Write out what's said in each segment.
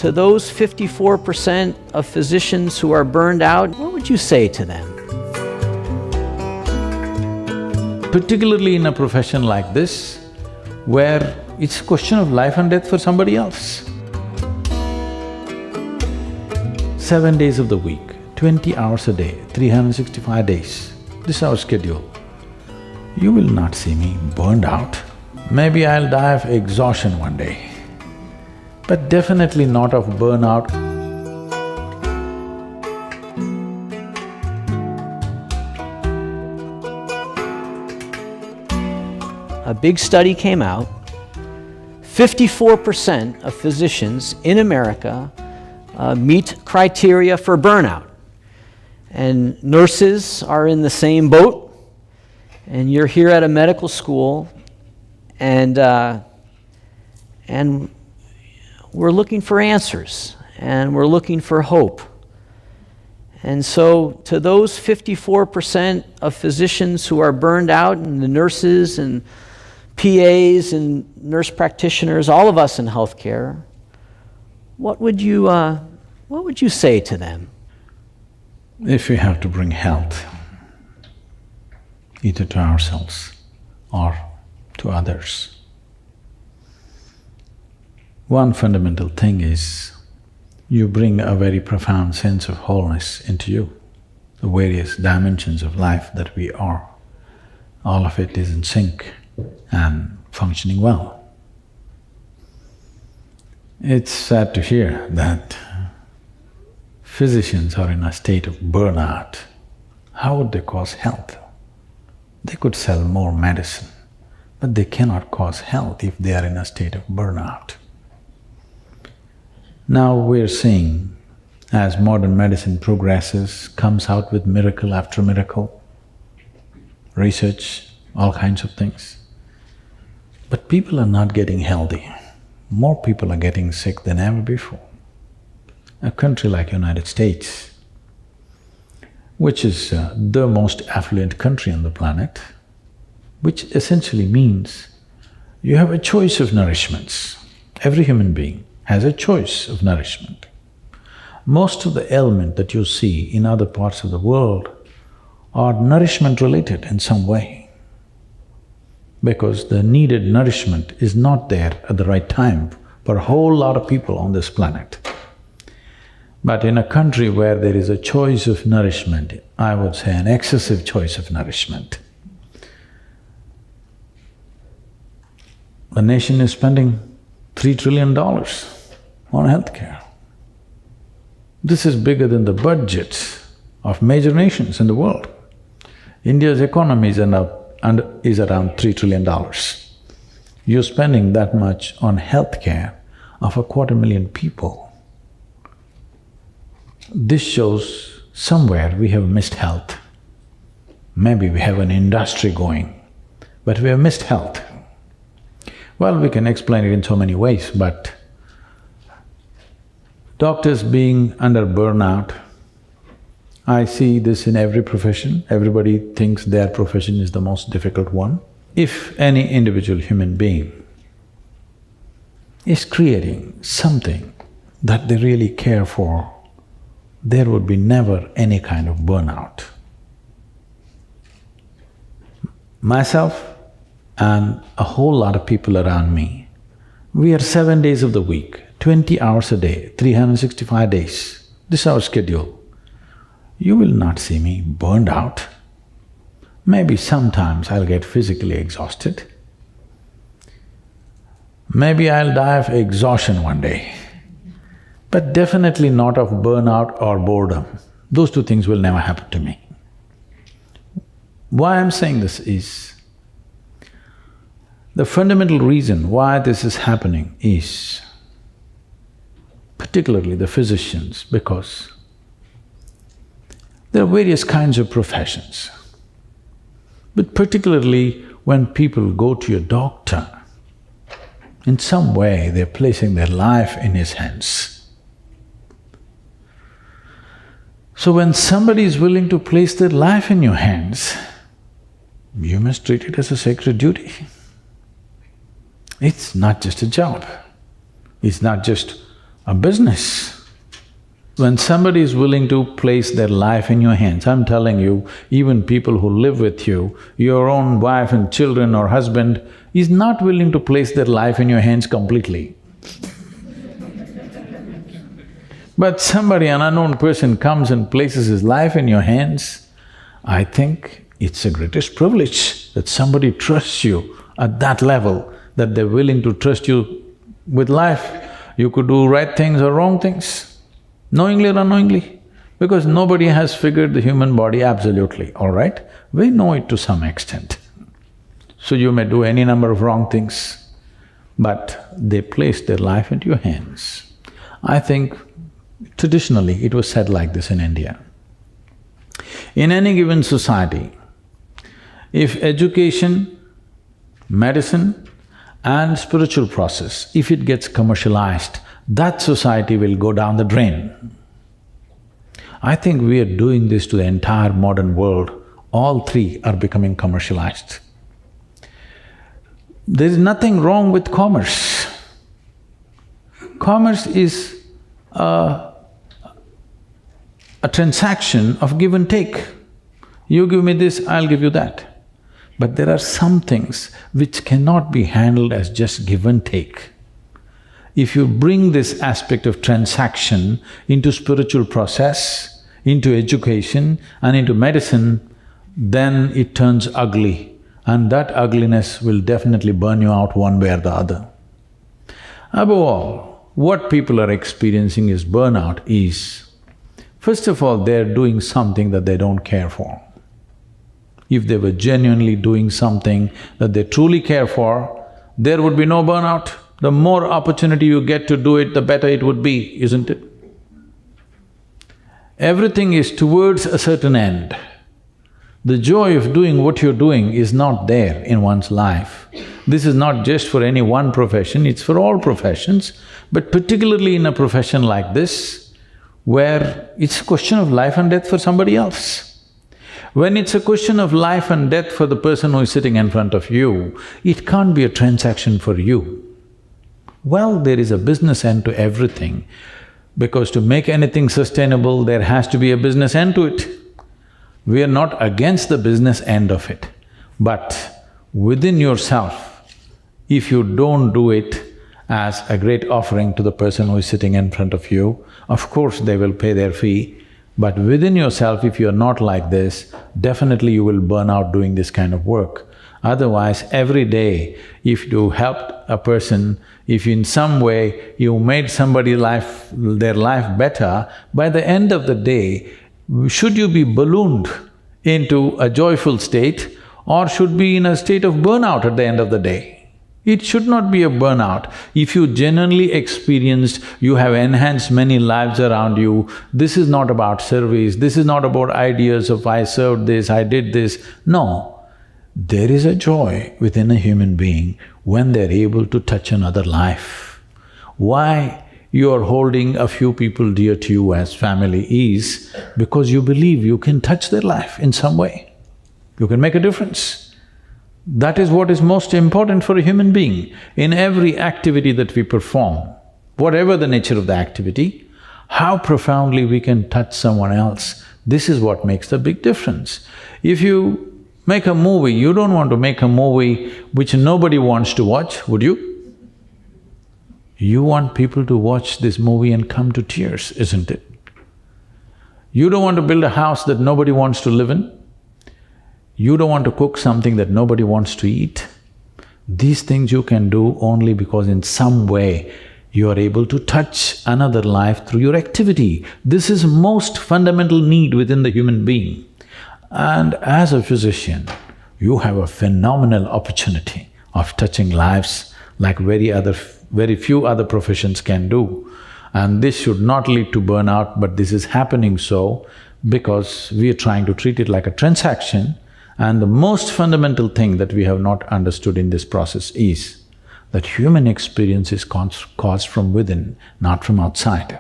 to those 54% of physicians who are burned out, what would you say to them? Particularly in a profession like this, where it's a question of life and death for somebody else. 7 days of the week, 20 hours a day, 365 days, this is our schedule. You will not see me burned out. Maybe I'll die of exhaustion one day, but definitely not of burnout. A big study came out. 54% of physicians in America meet criteria for burnout. And nurses are in the same boat. And you're here at a medical school, and we're looking for answers, and we're looking for hope. And so to those 54% of physicians who are burned out, and the nurses and PAs and nurse practitioners, all of us in healthcare, what would you say to them? If we have to bring health, either to ourselves or to others, one fundamental thing is you bring a very profound sense of wholeness into you. The various dimensions of life that we are, all of it is in sync and functioning well. It's sad to hear that physicians are in a state of burnout. How would they cause health? They could sell more medicine, but they cannot cause health if they are in a state of burnout. Now we're seeing, as modern medicine progresses, comes out with miracle after miracle, research, all kinds of things. But people are not getting healthy. More people are getting sick than ever before. A country like United States, which is the most affluent country on the planet, which essentially means you have a choice of nourishments. Every human being has a choice of nourishment. Most of the ailments that you see in other parts of the world are nourishment related in some way, because the needed nourishment is not there at the right time for a whole lot of people on this planet. But in a country where there is a choice of nourishment, I would say an excessive choice of nourishment, the nation is spending $3 trillion on healthcare. This is bigger than the budgets of major nations in the world. India's economy is around $3 trillion. You're spending that much on healthcare of 250,000 people. This shows somewhere we have missed health. Maybe we have an industry going, but we have missed health. Well, we can explain it in so many ways, but doctors being under burnout, I see this in every profession. Everybody thinks their profession is the most difficult one. If any individual human being is creating something that they really care for, there would be never any kind of burnout. Myself and a whole lot of people around me, we are 7 days of the week, 20 hours a day, 365 days, this is our schedule. You will not see me burned out. Maybe sometimes I'll get physically exhausted. Maybe I'll die of exhaustion one day, but definitely not of burnout or boredom. Those two things will never happen to me. Why I'm saying this is, the fundamental reason why this is happening is particularly the physicians, because there are various kinds of professions. But particularly when people go to a doctor, in some way they're placing their life in his hands. So when somebody is willing to place their life in your hands, you must treat it as a sacred duty. It's not just a job. It's not just a business. When somebody is willing to place their life in your hands, I'm telling you, even people who live with you, your own wife and children or husband is not willing to place their life in your hands completely. But somebody, an unknown person comes and places his life in your hands, I think it's the greatest privilege that somebody trusts you at that level, that they're willing to trust you with life. You could do right things or wrong things, knowingly or unknowingly, because nobody has figured the human body absolutely, all right? We know it to some extent. So you may do any number of wrong things, but they place their life into your hands. I think traditionally it was said like this in India. In any given society, if education, medicine and spiritual process, if it gets commercialized, that society will go down the drain. I think we are doing this to the entire modern world. All three are becoming commercialized. There is nothing wrong with commerce. Commerce is a transaction of give and take. You give me this, I'll give you that. But there are some things which cannot be handled as just give and take. If you bring this aspect of transaction into spiritual process, into education and into medicine, then it turns ugly, and that ugliness will definitely burn you out one way or the other. Above all, what people are experiencing is burnout is, first of all, they're doing something that they don't care for. If they were genuinely doing something that they truly care for, there would be no burnout. The more opportunity you get to do it, the better it would be, isn't it? Everything is towards a certain end. The joy of doing what you're doing is not there in one's life. This is not just for any one profession, it's for all professions, but particularly in a profession like this, where it's a question of life and death for somebody else. When it's a question of life and death for the person who is sitting in front of you, it can't be a transaction for you. Well, there is a business end to everything, because to make anything sustainable, there has to be a business end to it. We are not against the business end of it, but within yourself, if you don't do it as a great offering to the person who is sitting in front of you, of course they will pay their fee, but within yourself, if you're not like this, definitely you will burn out doing this kind of work. Otherwise, every day, if you helped a person, if in some way you made somebody's life… their life better, by the end of the day, should you be ballooned into a joyful state or should be in a state of burnout at the end of the day? It should not be a burnout. If you genuinely experienced, you have enhanced many lives around you, this is not about service, this is not about ideas of I served this, I did this. No, there is a joy within a human being when they're able to touch another life. Why you are holding a few people dear to you as family is because you believe you can touch their life in some way. You can make a difference. That is what is most important for a human being. In every activity that we perform, whatever the nature of the activity, how profoundly we can touch someone else, this is what makes the big difference. If you make a movie, you don't want to make a movie which nobody wants to watch, would you? You want people to watch this movie and come to tears, isn't it? You don't want to build a house that nobody wants to live in. You don't want to cook something that nobody wants to eat. These things you can do only because in some way you are able to touch another life through your activity. This is most fundamental need within the human being. And as a physician, you have a phenomenal opportunity of touching lives like very few other professions can do. And this should not lead to burnout, but this is happening so because we are trying to treat it like a transaction. And the most fundamental thing that we have not understood in this process is that human experience is caused from within, not from outside.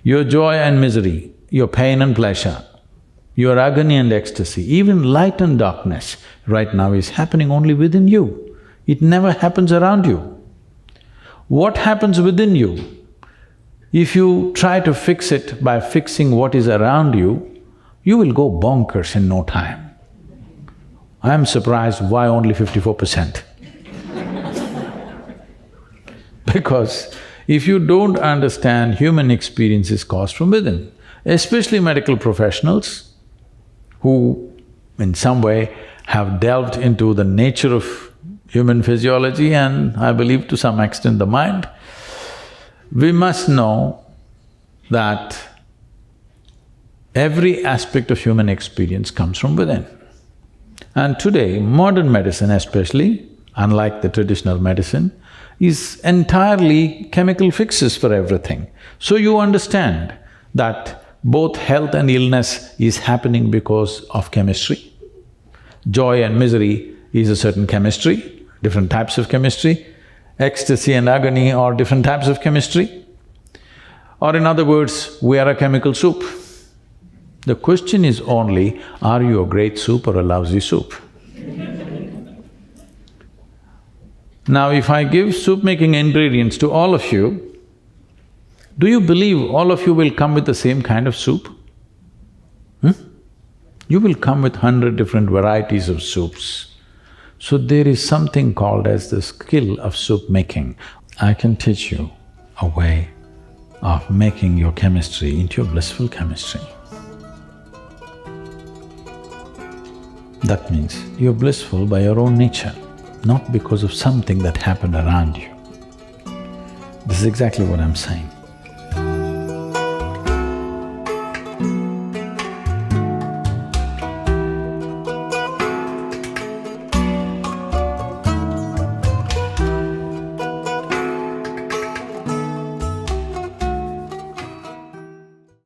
Your joy and misery, your pain and pleasure, your agony and ecstasy, even light and darkness right now is happening only within you. It never happens around you. What happens within you If you try to fix it by fixing what is around you, you will go bonkers in no time. I'm surprised why only 54%. Because if you don't understand human experience is caused from within, especially medical professionals who in some way have delved into the nature of human physiology and I believe to some extent the mind, we must know that every aspect of human experience comes from within. And today, modern medicine especially, unlike the traditional medicine, is entirely chemical fixes for everything. So you understand that both health and illness is happening because of chemistry. Joy and misery is a certain chemistry, different types of chemistry. Ecstasy and agony are different types of chemistry. Or in other words, we are a chemical soup. The question is only, are you a great soup or a lousy soup? Now, if I give soup-making ingredients to all of you, do you believe all of you will come with the same kind of soup? You will come with 100 different varieties of soups. So there is something called as the skill of soup making. I can teach you a way of making your chemistry into a blissful chemistry. That means you're blissful by your own nature, not because of something that happened around you. This is exactly what I'm saying.